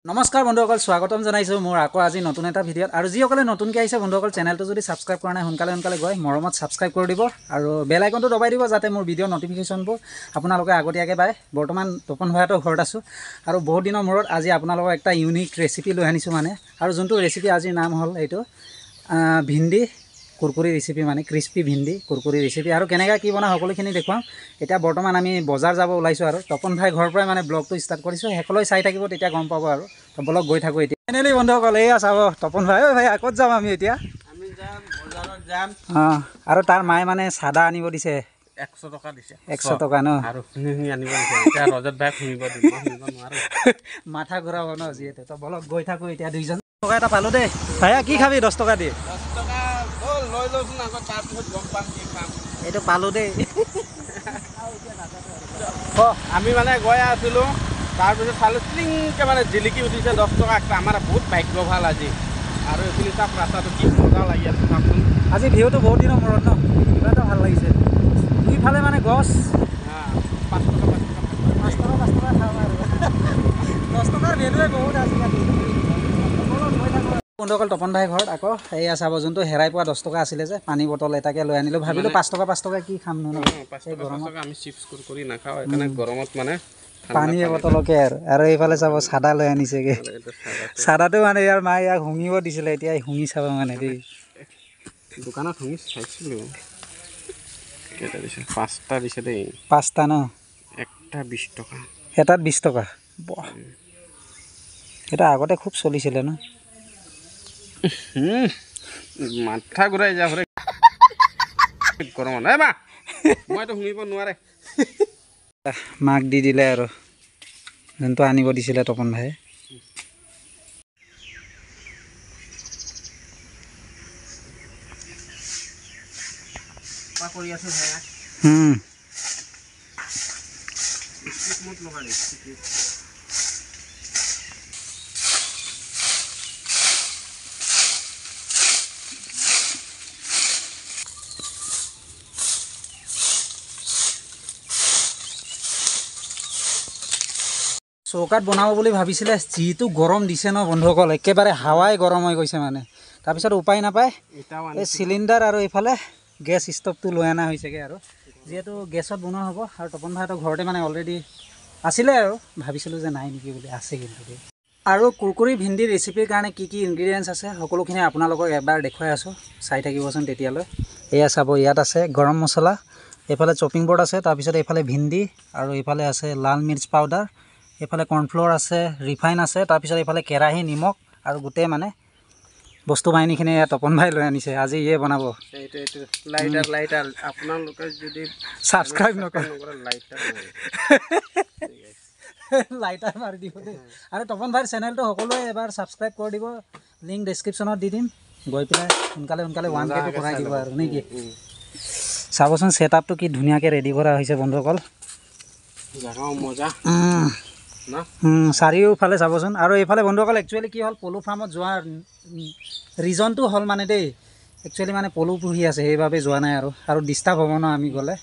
নমস্কাৰ বন্ধুসকল স্বাগতম জনাইছোঁ মোৰ আকৌ আজি নতুন এটা ভিডিঅ'ত আৰু যিসকলে নতুনকৈ আহিছে বন্ধুসকল চেনেলটো যদি ছাবস্ক্ৰাইব কৰা নাই সোনকালে গৈ মৰমত ছাবস্ক্ৰাইব কৰি দিব আৰু বেল আইকনটো দবাই দিব যাতে মোৰ ভিডিঅ' নটিফিকেশ্যনবোৰ আপোনালোকে আগতীয়াকৈ পায়। বৰ্তমান তপন ভাইহঁতৰ ঘৰত আছোঁ আৰু বহুত দিনৰ মূৰত আজি আপোনালোকক এটা ইউনিক ৰেচিপি লৈ আনিছোঁ আৰু যোনটো ৰেচিপি আজিৰ নাম হ'ল এইটো ভিন্দি কুৰকুৰি ৰেচিপি ক্ৰিস্পি ভিন্দি কুৰকুৰি ৰেচিপি আৰু কেনেকৈ কি বনাওঁ সকলোখিনি দেখুৱাম। এতিয়া বৰ্তমান আমি বজাৰ যাব ওলাইছোঁ আৰু তপন ভাই ঘৰৰ পৰাই ব্লগটো ষ্টাৰ্ট কৰিছোঁ, শেষলৈ চাই থাকিব তেতিয়া গম পাব আৰু ব্লগ গৈ থাকোঁ। এতিয়া ফাইনেলি বন্ধুসকল এয়া চাব তপন ভাই ভাই ক'ত যাম আমি এতিয়া? আমি যাম বজাৰত যাম। আৰু তাৰ মায়ে চাদা আনিব দিছে 100 টকা দিছে। 100 টকা ন আৰু শুনি আনিব দিছে। এতিয়া ৰজত ভাই শুনিব দিব নোৱাৰো। মাথা ঘূৰাব ন যিহেতু তো ব্লগ গৈ থাকোঁ এতিয়া। 2জন টকা এটা পালোঁ দেই। ভাইয়া কি খাবি 10 টকা দি? 10 টকা বল লৈ লওঁচোন আকৌ তাৰপিছত গম পাম কি খাম। এইটো পালোঁ দেই। আমি গৈ আছিলোঁ তাৰপিছত চালোঁ টিংকৈ জিলিকি উঠিছে 10 টকা একটা। আমাৰ বহুত ভাগ্য ভাল আজি। আৰু এইখিনি চাপ ৰাস্তাটো কি মজা লাগি আছে চাওকচোন। আজি ভিউটো বহুত দিনৰ মূৰত ন কিবা এটা ভাল লাগিছে। দুইফালে গছ 5 টকা 5 টকা খাওঁ আৰু 10 টকাৰ ভেলুৱে বহুত আজিকালি। বন্ধুসকল তপন ভাই ঘৰত আকৌ এয়া চাব যোনটো হেৰাই পোৱা 10 টকা আছিলে যে পানী বটল এটাকে লৈ আনিলোঁ। ভাবিলোঁ 5 টকা কি খাম ন 5 টকা আমি চিপছ কুৰকুৰি নাখাওঁ সেইকাৰণে গৰমত পানী বটলকে আৰু এইফালে চাব চাদা লৈ আনিছেগৈ। চাদাটো ইয়াৰ মায়ে ইয়াক শুঙিব দিছিলে, এতিয়া শুঙি চাব দেই। দোকানত শুঙি চাইছিলোঁ কেইটা দিছে? 5টা দিছে দেই। 5টা ন? একটা 20 টকা। এটাত 20 টকা। এটা আগতে খুব চলিছিলে ন? মাথা ঘূৰাই যা গৰমত মা মইতো শুনিব নোৱাৰে। মাক দি দিলে আৰু যোনটো আনিব দিছিলে তপন ভাই। কৰি আছো ভাইয়া। চৌকাত বনাব বুলি ভাবিছিলে, যিটো গৰম দিছে ন বন্ধুসকল, একেবাৰে হাৱাই গৰম হৈ গৈছে তাৰপিছত উপায় নাপায় এই চিলিণ্ডাৰ আৰু এইফালে গেছ ষ্টভটো লৈ অনা হৈছেগৈ আৰু যিহেতু গেছত বনোৱা হ'ব। আৰু তপন ভাইহঁতৰ ঘৰতে অলৰেডি আছিলে আৰু ভাবিছিলোঁ যে নাই নেকি বুলি, আছে কিন্তু দেই। আৰু কুৰকুৰি ভিন্দি ৰেচিপিৰ কাৰণে কি কি ইনগ্ৰিডিয়েণ্টছ আছে সকলোখিনি আপোনালোকক এবাৰ দেখুৱাই আছোঁ, চাই থাকিবচোন তেতিয়ালৈ। এয়া চাব, ইয়াত আছে গৰম মছলা, এইফালে চপিং বৰ্ড আছে, তাৰপিছত এইফালে ভিন্দি আৰু এইফালে আছে লাল মিৰ্চ পাউডাৰ, এইফালে কৰ্ণফ্ল'ৰ আছে, ৰিফাইন আছে, তাৰপিছত এইফালে কেৰাহী, নিমখ আৰু গোটেই বস্তু বাহিনীখিনি তপন ভাই লৈ আনিছে। আজি ইয়ে বনাব। লাইটাৰ আপোনালোকে যদি ছাবস্ক্ৰাইব নকৰে লাইটাৰ মাৰি দিব দেই। আৰু তপন ভাইৰ চেনেলটো সকলোৱে এবাৰ ছাবস্ক্ৰাইব কৰি দিব, লিংক ডেছক্ৰিপশ্যনত দি দিম, গৈ পেলাই সোনকালে 1K কৰাই দিব আৰু নেকি। চাবচোন ছেটআপটো কি ধুনীয়াকৈ ৰেডি কৰা হৈছে বন্ধুসকল। চাৰিওফালে চাবচোন। আৰু এইফালে বন্ধুসকল একচুৱেলি কি হ'ল, পলু ফাৰ্মত যোৱাৰ ৰিজনটো হ'ল দেই, একচুৱেলি পলু পুহি আছে সেইবাবে যোৱা নাই আৰু ডিষ্টাৰ্ব হ'ব ন আমি গ'লে,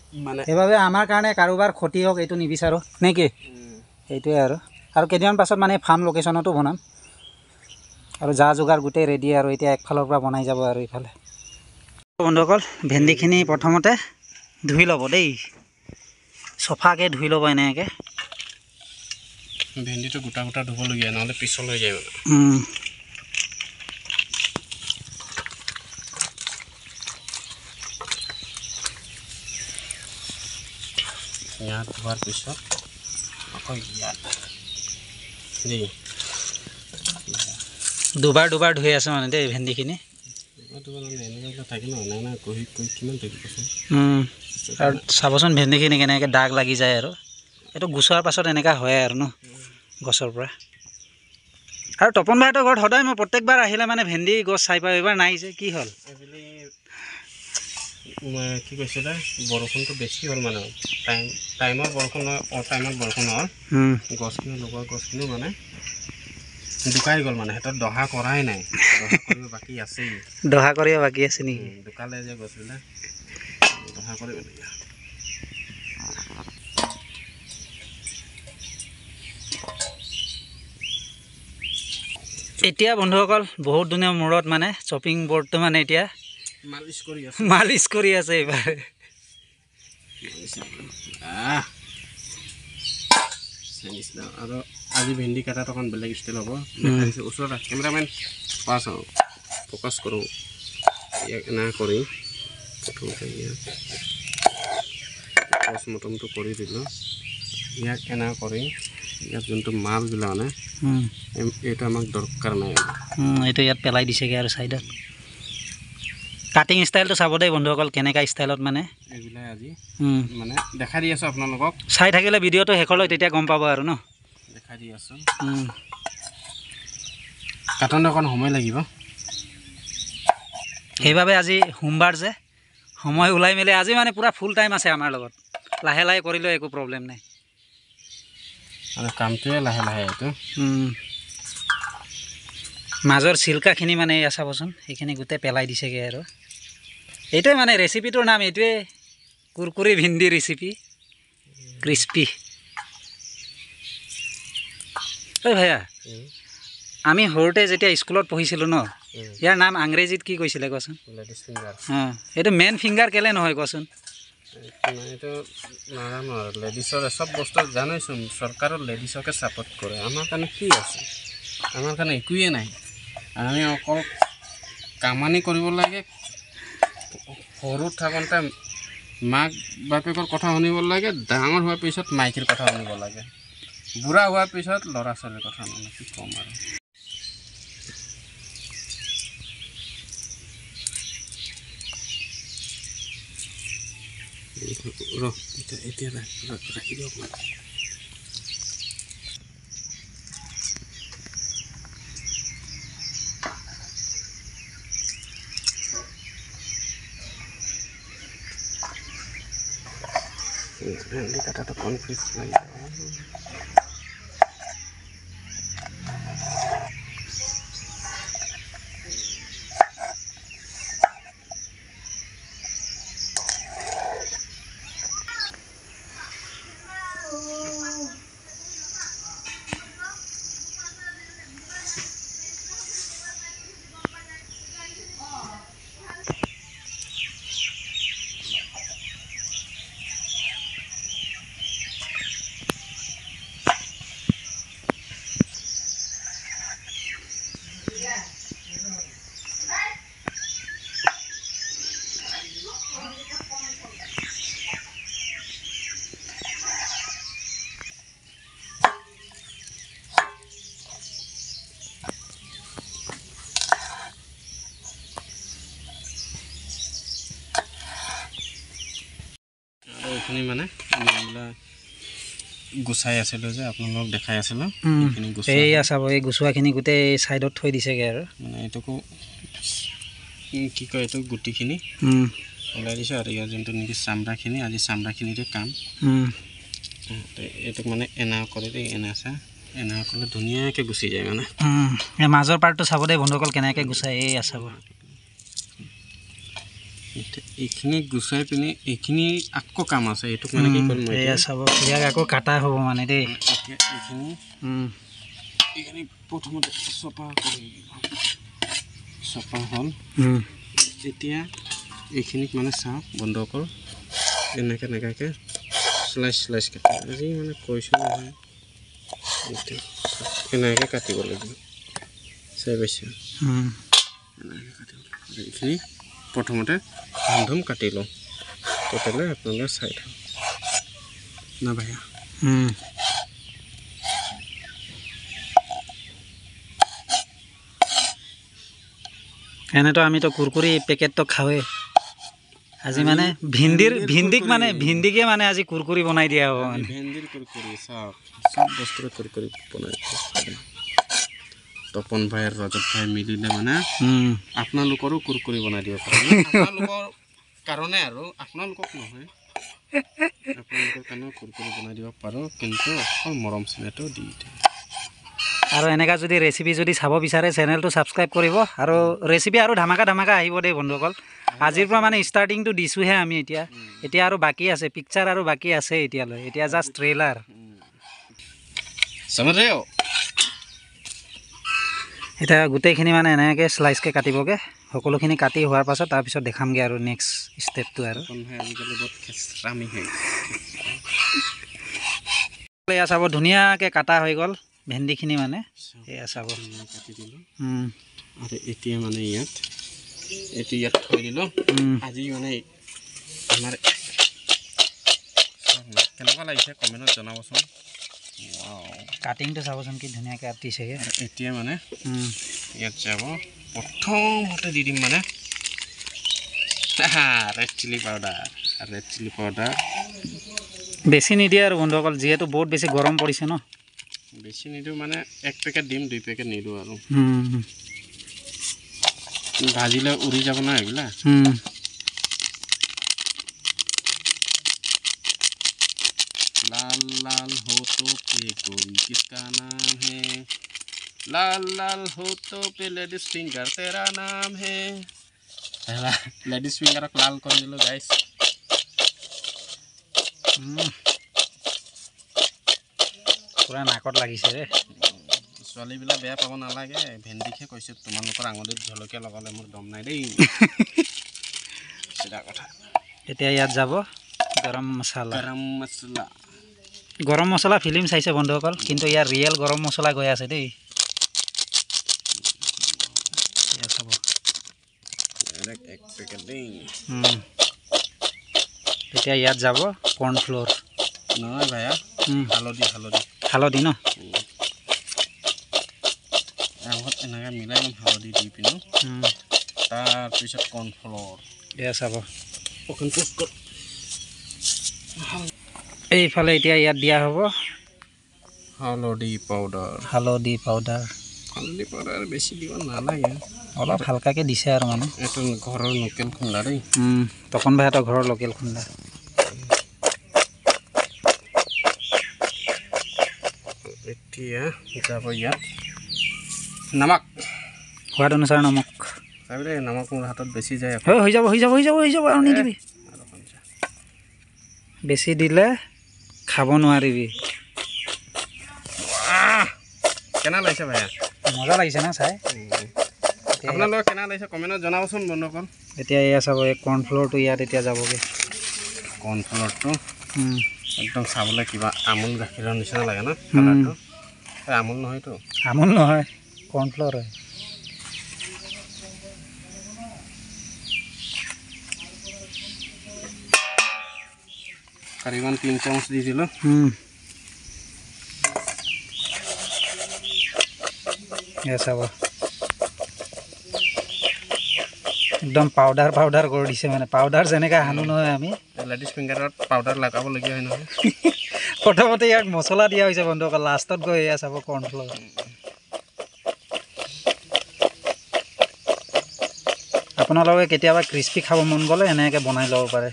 সেইবাবে আমাৰ কাৰণে কাৰোবাৰ ক্ষতি হওক এইটো নিবিচাৰোঁ নে কি। সেইটোৱে আৰু কেইদিনমান পাছত ফাৰ্ম লোকেশ্যনতো বনাম আৰু যা যোগাৰ গোটেই ৰেডি আৰু এতিয়া একফালৰ পৰা বনাই যাব আৰু এইফালে। বন্ধুসকল ভেন্দিখিনি প্ৰথমতে ধুই ল'ব দেই, চফাকৈ ধুই ল'ব এনেকৈ। ভেন্দিটো গোটা ধুবলগীয়া, নহ'লে পিছল হৈ যায় ইয়াত ধোৱাৰ পিছত আকৌ ইয়াত দেই দুবাৰ ধুই আছোঁ দেই ভেন্দিখিনি। থাকে ন কিমান আৰু চাবচোন ভেন্দিখিনি কেনেকৈ দাগ লাগি যায় আৰু এইটো গুচোৱাৰ পাছত এনেকুৱা হয় আৰু ন গছৰ পৰা। আৰু তপন ভাইহঁতৰ ঘৰত সদায় মই প্ৰত্যেকবাৰ আহিলে ভেন্দি গছ চাই পাওঁ, এইবাৰ নাই যে কি হ'ল? কি কৈছিলে, বৰষুণটো বেছি হ'ল টাইমত বৰষুণ নহয়, টাইমত বৰষুণ হ'ল, গছখিনি লগোৱা গছখিনিও ঢুকাই গ'ল সিহঁতৰ দহা কৰাই নাই, দহা কৰিব বাকী আছেই। দহা কৰিব বাকী আছে নেকি? ঢুকালে যে গছবিলাক দহা কৰিবলগীয়া। এতিয়া বন্ধুসকল বহুত দিনৰ মূৰত মানে শ্বপিং বৰ্ডটো মানে এতিয়া মালিচ কৰি আছে এইবাৰ আৰু আজি ভেন্দি কাটাটো অকণ বেলেগ ষ্টাইল হ'ব দেখাই দিছোঁ ওচৰত কেমেৰামেন পাছ হওঁ ফ'কাছ কৰোঁ ইয়াক এনে কৰি প্ৰথমতে ইয়াক পষ্টমৰ্টমটো কৰি দিলোঁ ইয়াক এনে কৰি ইয়াত যোনটো মালবিলাক মানে এইটো আমাক দৰকাৰ নাই এইটো ইয়াত পেলাই দিছেগৈ আৰু ছাইডত কাটিং ষ্টাইলটো চাব দেই বন্ধুসকল কেনেকুৱা ষ্টাইলত মানে এইবিলাক আজি মানে দেখাই দি আছোঁ আপোনালোকক চাই থাকিলে ভিডিঅ'টো শেষলৈ তেতিয়া গম পাব আৰু ন দেখাই দি আছোঁ কাটনটো অকণ সময় লাগিব সেইবাবে আজি সোমবাৰ যে সময় ওলাই মেলি আজি মানে পূৰা ফুল টাইম আছে আমাৰ লগত লাহে লাহে কৰিলেও একো প্ৰব্লেম নাই আৰু কামটোৱে লাহে লাহে এইটো মাজৰ চিল্কাখিনি মানে এয়া চাবচোন সেইখিনি গোটেই পেলাই দিছেগৈ আৰু এইটোৱে মানে ৰেচিপিটোৰ নাম এইটোৱে কুৰকুৰি ভিন্দি ৰেচিপি ক্ৰিস্পি ঐ ভাইয়া আমি সৰুতে যেতিয়া স্কুলত পঢ়িছিলোঁ ন ইয়াৰ নাম আংৰাজীত কি কৈছিলে কোৱাচোন লেডিজ ফিংগাৰ এইটো মেন ফিংগাৰ কেলৈ নহয় কোৱাচোন এইটো নাজানো আৰু লেডিছৰ চব বস্তু জানোচোন চৰকাৰৰ লেডিছকে ছাপোৰ্ট কৰে আমাৰ কাৰণে কি আছে আমাৰ কাৰণে একোৱেই নাই আমি অকল কামানি কৰিব লাগে সৰু থাকোঁতে মাক বাপেকৰ কথা শুনিব লাগে ডাঙৰ হোৱাৰ পিছত মাইকীৰ কথা শুনিব লাগে বুঢ়া হোৱাৰ পিছত ল'ৰা ছোৱালীৰ কথা শুনিব কি ক'ম আৰু এতিয়া ৰাখি দিয়ক ভেন্দি কাটাটো কনফিউজ লাগে এইখিনি মানে গুচাই আছিলোঁ যে আপোনালোকক দেখাই আছিলোঁ এইয়া চাব এই গুচোৱাখিনি গোটেই ছাইডত থৈ দিছেগৈ আৰু মানে এইটোকো কি কয় এইটো গুটিখিনি ওলাই দিছোঁ আৰু ইয়াৰ যোনটো নেকি চামৰাখিনি আজি চামৰাখিনিৰে কাম এইটোক মানে এনা কৰে দেই এনাচা এনা কৰিলে ধুনীয়াকৈ গুচি যায় মানে এই মাজৰ পাৰ্টটো চাব দেই বন্ধুসকল কেনেকৈ গুচাই এই চাব এইখিনি গুচাই পিনি এইখিনি আকৌ কাম আছে এইটোক মানে কি কৰিম এয়া চাব ইয়াক আকৌ কাটা হ'ব মানে দেই এইখিনি প্ৰথমতে চফা কৰি চফা হ'ল এতিয়া এইখিনিক মানে চাওক বন্ধ কৰোঁ এনেকৈ এনেকুৱাকৈ শ্লাইচ শ্লাইচ কাটি আজি মানে কৈছোঁ নহয় এনেকৈ কাটিব লাগিব চাই পাইছোঁ এনেকৈ কাটিব লাগিব এইখিনি প্ৰথমতে ধুম কাটি লওঁ তেতিয়াহ'লে আপোনালোকে চাই থাকক না ভাইয়া এনেতো আমিতো কুৰকুৰি পেকেটটো খাওঁৱেই আজি মানে ভিন্দিকে মানে আজি কুৰকুৰি বনাই দিয়া হ'ব মানে ভেন্দিৰ কুৰকুৰি চব বস্তুৰে কুৰকুৰি বনাই তপন ভাই আৰু ৰজত ভাই মিলিলে মানে আপোনালোকৰো কুৰকুৰি বনাই দিব পাৰে আপোনালোকৰ কাৰণে আৰু আপোনালোকক নহয় আপোনালোকৰ কাৰণেও কুৰকুৰি বনাই দিব পাৰোঁ কিন্তু অকল মৰম চেনেহটো দি দিয়ে আৰু এনেকুৱা যদি ৰেচিপি যদি চাব বিচাৰে চেনেলটো ছাবস্ক্ৰাইব কৰিব আৰু ৰেচিপি আৰু ধামাকা আহিব দেই বন্ধুসকল আজিৰ পৰা মানে ষ্টাৰ্টিংটো দিছোঁহে আমি এতিয়া আৰু বাকী আছে পিকচাৰ আৰু বাকী আছে এতিয়ালৈ এতিয়া জাষ্ট ট্ৰেইলাৰ এতিয়া গোটেইখিনি মানে এনেকৈ শ্লাইচকৈ কাটিবগৈ সকলোখিনি কাটি হোৱাৰ পাছত তাৰপিছত দেখামগৈ আৰু নেক্সট ষ্টেপটো আৰু আজিকালি বহুত খেচৰামি হৈ এয়া চাব ধুনীয়াকৈ কাটা হৈ গ'ল ভেন্দিখিনি মানে এয়া চাব কাটি দিলোঁ আৰু এতিয়া মানে ইয়াত থৈ দিলোঁ আজি মানে আমাৰ কেনেকুৱা লাগিছে কমেণ্টত জনাবচোন কাটিংটো চাবচোন কি ধুনীয়াকৈ কাটিছেগৈ এতিয়া মানে ইয়াত যাব প্ৰথমতে দি দিম মানে ৰেড চিলি পাউডাৰ বেছি নিদিয়ে আৰু বন্ধুসকল যিহেতু বহুত বেছি গৰম পৰিছে ন বেছি নিদিওঁ মানে 1 পেকেট দিম 2 পেকেট নিদিওঁ আৰু ভাজিলে উৰি যাব না এইবিলাক लाल लाल होठों पे कोई किसका नाम है लाल लाल होठों पे लेडीज फिंगर तेरा नाम है लेडीज फिंगर लाल कर दिलो गाइस पूरा नाकत লাগিছে रे ছোৱালী বিলা বেয়া পাব নালাগে ভেন্দিকে কৈছে তোমালোকৰ আঙুলিত জলকীয়া লগালে মোৰ দম নাই দেই সিধা কথা এতিয়া ইয়াত যাব গৰম মছলা ফিল্ম চাইছে বন্ধুসকল কিন্তু ইয়াৰ ৰিয়েল গৰম মছলা গৈ আছে দেই এয়া চাব এক পেকেট দেই এতিয়া ইয়াত যাব কৰ্ণ ফ্লোৰ নহয় ভাইয়া হালধি ন আগত এনেকৈ মিলাই ল'ম হালধি দি পিনো তাৰপিছত কৰ্ণ ফ্লোৰ এয়া চাব অকণ টেষ্ট কৰ এইফালে এতিয়া ইয়াত দিয়া হ'ব হালধি পাউডাৰ বেছি দিব নালাগে অলপ হালকাকৈ দিছে আৰু মানে এইটো ঘৰৰ লোকেল খুন্দা দেই তপন ভাইহঁতৰ ঘৰৰ লোকেল খুন্দা এতিয়া যাব ইয়াত নমক সোৱাদ অনুসাৰে নমক চাবি দেই নমক মোৰ হাতত বেছি যায় হৈ যাব আৰু নিদিবি বেছি দিলে খাব নোৱাৰিবি কেনে লাগিছে ভাইয়া মজা লাগিছে না চাই আপোনালোকৰ কেনে লাগিছে কমেণ্টত জনাবচোন বন্ধুসকল এতিয়া এয়া চাব এই কৰ্ণ ফ্লোৰটো ইয়াত এতিয়া যাবগৈ কৰ্ণ ফ্লোৰটো একদম চাবলৈ কিবা আমুল গাখীৰৰ নিচিনা লাগে ন কালাৰটো আমুল নহয়তো আমুল নহয় কৰ্ণ ফ্লোৰ হয় কাৰিবান 3 চামুচ দি দিলোঁ এয়া চাব একদম পাউডাৰ কৰি দিছে মানে পাউডাৰ যেনেকৈ সানো নহয় আমি লেডিজ ফিংগাৰত পাউডাৰ লগাবলগীয়া হয় নহয় প্ৰথমতে ইয়াক মছলা দিয়া হৈছে বন্ধুসকল লাষ্টত গৈ এয়া চাব কৰ্ণ ফ্লোৰ আপোনালোকে কেতিয়াবা ক্ৰিস্পি খাব মন গ'লে এনেকৈ বনাই ল'ব পাৰে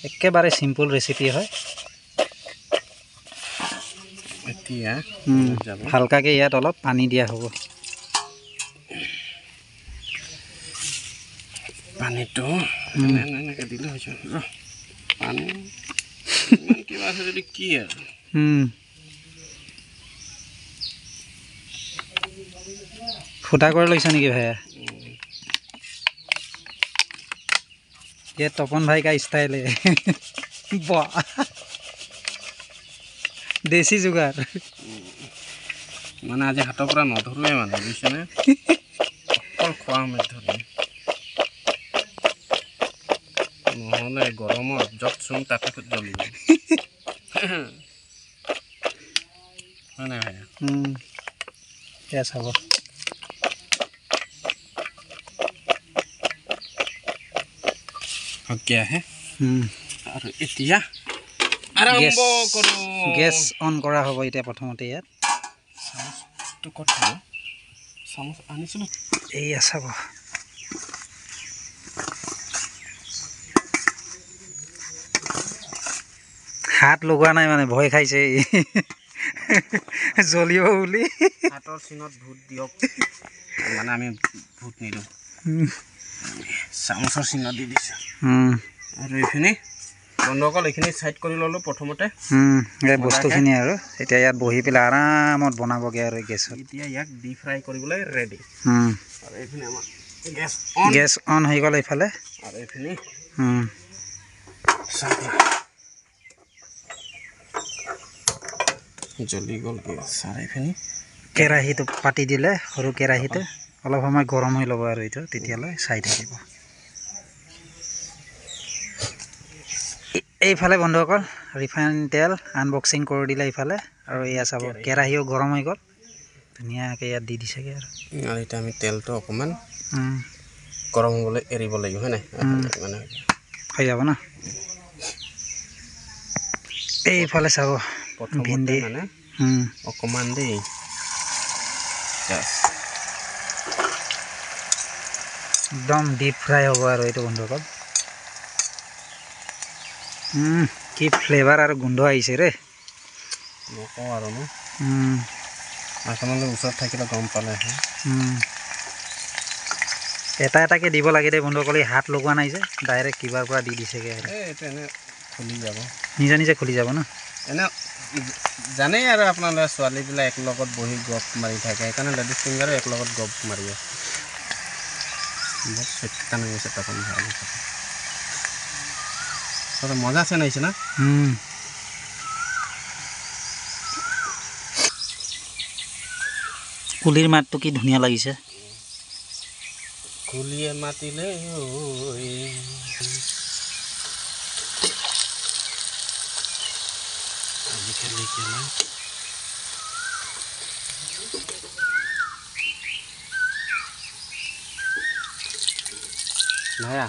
একেবাৰে চিম্পুল ৰেচিপি হয় এতিয়া হালকাকৈ ইয়াত অলপ পানী দিয়া হ'ব পানীটো এনেকৈ দিলে হৈছে পানী কিবা আছে যদি কি আৰু ফুটা কৰি লৈছা নেকি ভাইয়া ये तपन भाई का स्टाइल है देसी जुगार মানে আজি হাতৰ পৰা নধৰোৱে মানে বুজিছেনে অকল খোৱা সময় ধৰে নহ'লে গৰমত য'ত চোন তাতে জ্বলিব হয় নাই ভাইয়া এয়া চাব क्या है और इतिया आरंभ करो गैस ऑन करा হ'ব এতিয়া প্ৰথমতে ইয়াত তো কথা সামস আনিছিল এই আছাব হাত লগোৱা নাই মানে ভয় খাইছে জ্বলিব বুলি হাতৰ চিনত ভূত দিয়ক মানে আমি ভূত নিদিওঁ চামুচৰ চিনত দি দিছোঁ আৰু এইখিনি বন্ধুসকল এইখিনি সাইড কৰি ললো প্ৰথমতে এই বস্তুখিনি আৰু এতিয়া ইয়াত বহি পেলাই আৰামত বনাবগে আৰু গেছত এতিয়া ইয়াক ডি ফ্ৰাই কৰিবলৈ ৰেডি আৰু এইখিনি আমাৰ গেছ অন হৈ গ'ল এইফালে আৰু এইখিনি জ্বলি গ'ল গেছ আৰু এইখিনি কেৰাহীটো পাতি দিলে সৰু কেৰাহীটো অলপ সময় গৰম হৈ ল'ব আৰু এইটো তেতিয়ালৈ চাই থাকিব এইফালে বন্ধুসকল ৰিফাইন তেল আনবক্সিং কৰি দিলে এইফালে আৰু এয়া চাব কেৰাহীও গৰম হৈ গ'ল ধুনীয়াকৈ ইয়াত দি দিছেগৈ আৰু এতিয়া আমি তেলটো অকণমান গৰম হ'বলৈ এৰিব লাগিব হয় নাই মানে হৈ যাব ন এইফালে চাব ভেন্দি মানে অকণমান দেই একদম ডিপ ফ্ৰাই হ'ব আৰু এইটো বন্ধুসকল কি ফ্লেভাৰ আৰু গোন্ধ আহিছে ৰে নকওঁ আৰু ন আপোনালোকে ওচৰত থাকিলে গম পালে এটা এটাকৈ দিব লাগে দেই বন্ধুসকল হাত লগোৱা নাই যে ডাইৰেক্ট কিবাৰ পৰা দি দিছেগৈ এইটো এনে খুলি যাব নিজে নিজে খুলি যাব ন এনে জানেই আৰু আপোনালোকে ছোৱালীবিলাক এক লগত বহি গপ মাৰি থাকে সেইকাৰণে লেডিজ ফিংগাৰো এক লগত গপ মাৰি আছে বহুত চেষ্টান গৈছে তখন ভাল মজা আছে নাইছে না কুলিৰ মাতটো কি ধুনীয়া লাগিছে কুলিয়ে মাতিলে ভাইয়া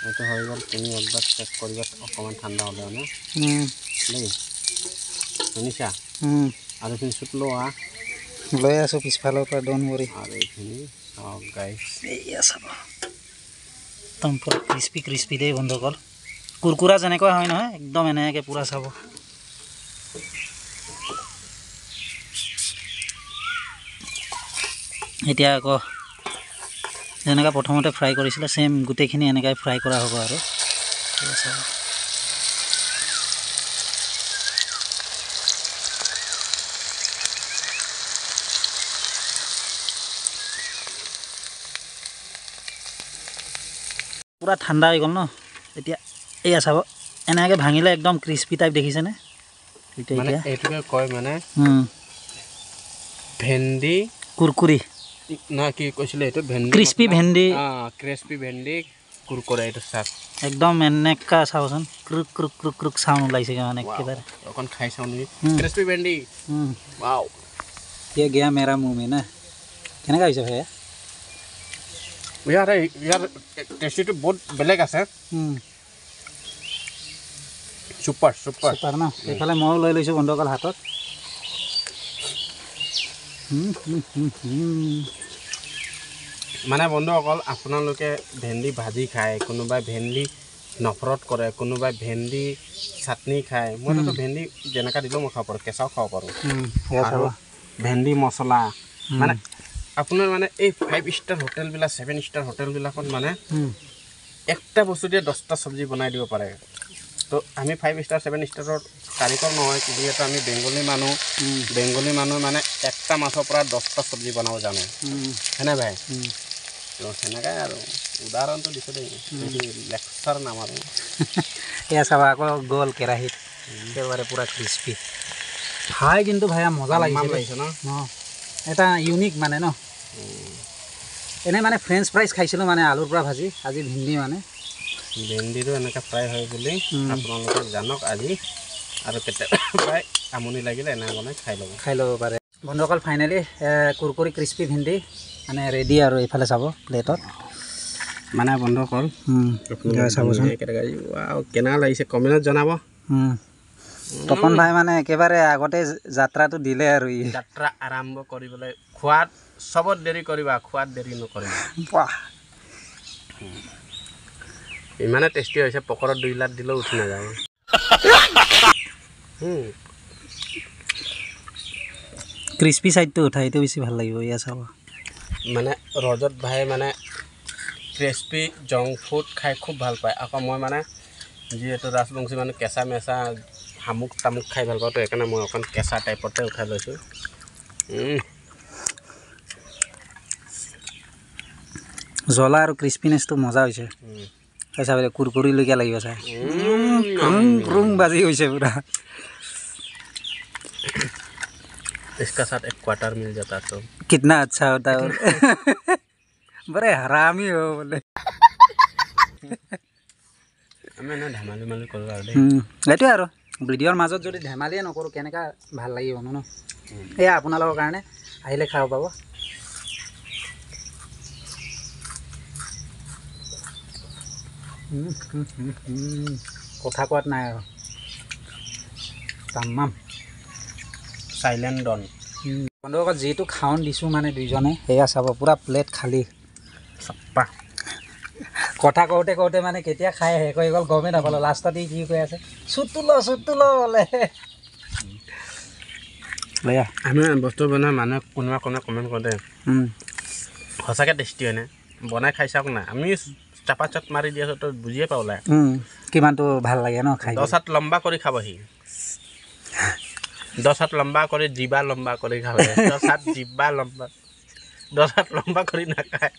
এইটো হৈ গ'ল তুমি একবাৰ চেক কৰিবা অকণমান ঠাণ্ডা হ'লে মানে দেই শুনিছা আৰু এইখিনি চুট লোৱা লৈ আছোঁ পিছফালৰ পৰা ডন কৰি আৰু এইখিনি চাওক গাইছ এয়া চাব একদম পূৰা ক্ৰিস্পি ক্ৰিস্পি দেই বন্ধুসকল কুৰকুৰা যেনেকুৱা হয় নহয় একদম এনেকৈ পূৰা চাব এতিয়া আকৌ যেনেকৈ প্ৰথমতে ফ্ৰাই কৰিছিলে চেম গোটেইখিনি এনেকৈ ফ্ৰাই কৰা হ'ব আৰু পুৰা ঠাণ্ডা হৈ গ'ল ন এতিয়া এয়া চাব এনেকৈ ভাঙিলে একদম ক্ৰিস্পি টাইপ দেখিছেনে মানে এইটোকে কয় মানে ভেন্দি কুৰকুৰি না কি কৈছিলে এইটো ভেন্দি ক্ৰিস্পি ভেন্দি ক্ৰিস্পি ভেন্দি কুৰকুৰা এইটো চাক একদম এনেকা চাওচোন ক্ৰুক ক্ৰুক ক্ৰুক ক্ৰুক চাউণ্ড ওলাইছেগৈ মানে একেবাৰে অকণ খাই চাওঁ নেকি ক্ৰিস্পি ভেন্দি ৱাও ये गया मेरा मुंह में ना কেনেকুৱা হৈছে ভাইয়া ইয়াৰ টেষ্টিটো বহুত বেলেগ আছে ছুপাৰ ছুপাৰ ছুপাৰ ন এইফালে ময়ো লৈ লৈছোঁ বন্ধুসকল হাতত মানে বন্ধুসকল আপোনালোকে ভেন্দি ভাজি খায় কোনোবাই ভেন্দি নফৰত কৰে কোনোবাই ভেন্দি চাটনি খায় মইতো ভেন্দি যেনেকৈ দিলেও মই খাব পাৰোঁ কেঁচাও খাব পাৰোঁ আৰু ভেন্দি মছলা মানে আপোনাৰ মানে এই 5 ষ্টাৰ হোটেলবিলাক 7 ষ্টাৰ হোটেলবিলাকত মানে একটা বস্তু দিয়ে 10টা চব্জি বনাই দিব পাৰে তো আমি 5 ষ্টাৰ 7 ষ্টাৰৰ কাৰিকৰ নহয় যিহেতু আমি বেংগলী মানুহ মানে একটা মাছৰ পৰা 10টা চব্জি বনাব জানো হয়নে ভাই তো সেনেকৈ আৰু উদাহৰণটো দিছোঁ দেই লেকচাৰ নামাৰোঁ এয়া চাবা আকৌ গ'ল কেৰাহীত একেবাৰে পূৰা ক্ৰিস্পি খাই কিন্তু ভাইয়া মজা লাগিছে ন এটা ইউনিক মানে ন এনে মানে ফ্ৰেঞ্চ ফ্ৰাইজ খাইছিলোঁ মানে আলুৰ পৰা ভাজি আজি ভেন্দি মানে ভেন্দিটো এনেকৈ ফ্ৰাই হয় বুলি আপোনালোকে জানক আজি আৰু কেতিয়াবা প্ৰায় আমনি লাগিলে এনে বনাই খাই ল'ব পাৰে বন্ধুসকল ফাইনেলি কুৰকুৰি ক্ৰিস্পি ভেন্দি মানে ৰেডি আৰু এইফালে চাব প্লেটত মানে বন্ধুসকল চাবচোন কেনেকুৱা লাগিছে কমেণ্টত জনাব তপন ভাই মানে একেবাৰে আগতে যাত্ৰাটো দিলে আৰু যাত্ৰা আৰম্ভ কৰিবলৈ খোৱাত চবত দেৰি কৰিবা খোৱাত দেৰি নকৰিবা ইমানে টেষ্টি হৈছে পকৰত 2 লাখ দিলেও উঠি নাযাব ক্ৰিস্পি চাইডটো উঠাই এইটো বেছি ভাল লাগিব ইয়া চাব মানে ৰজত ভাই মানে ক্ৰিস্পি জংক ফুড খাই খুব ভাল পায় আকৌ মই মানে যিহেতু ৰাজবংশী মানে কেঁচা মেচা শামুক তামুক খাই ভাল পাওঁ তো সেইকাৰণে মই অকণ কেঁচা টাইপতে উঠাই লৈছোঁ জ্বলা আৰু ক্ৰিস্পিনেছটো মজা হৈছে চাবলৈ কুৰকুৰিলৈকে লাগিব চাই ক্ৰুং বাজি হৈছে পুৰা इसका साथ एक क्वार्टर मिल जाता तो कितना अच्छा होता है बड़े हरामी हो बोले আমি এনে ধেমালি মালি কৰোঁ আৰু দেই এইটোৱে আৰু ভিডিঅ'ৰ মাজত যদি ধেমালিয়ে নকৰোঁ কেনেকুৱা ভাল লাগিব ন এয়া আপোনালোকৰ কাৰণে আহিলে খাব পাব কথা কোৱাত নাই আৰু তামাম চাইলেণ্ট ডন বন্ধুসকল যিটো খাৱন দিছোঁ মানে দুইজনে সেয়া চাব পূৰা প্লেট খালী চাপ্পা কথা কওঁতে কওঁতে মানে কেতিয়া খাই শেষ হৈ গ'ল গমেই নাপালোঁ লাষ্টত ই কি কৈ আছে চুটটো ল বোলে আমি বস্তু বনাই মানুহে কোনোবা কমেণ্ট কৰোঁতে সঁচাকৈ টেষ্টি হয়নে বনাই খাই চাওক না আমি চাপা চাপ মাৰি দি আছোঁ তই বুজিয়ে পাওলা কিমানটো ভাল লাগে ন খাই 10 হাত লম্বা কৰি খাবহি 10 হাত লম্বা কৰি জিবা লম্বা কৰি খাব 10 হাত জিবা লম্বা 10 হাত লম্বা কৰি নাখায়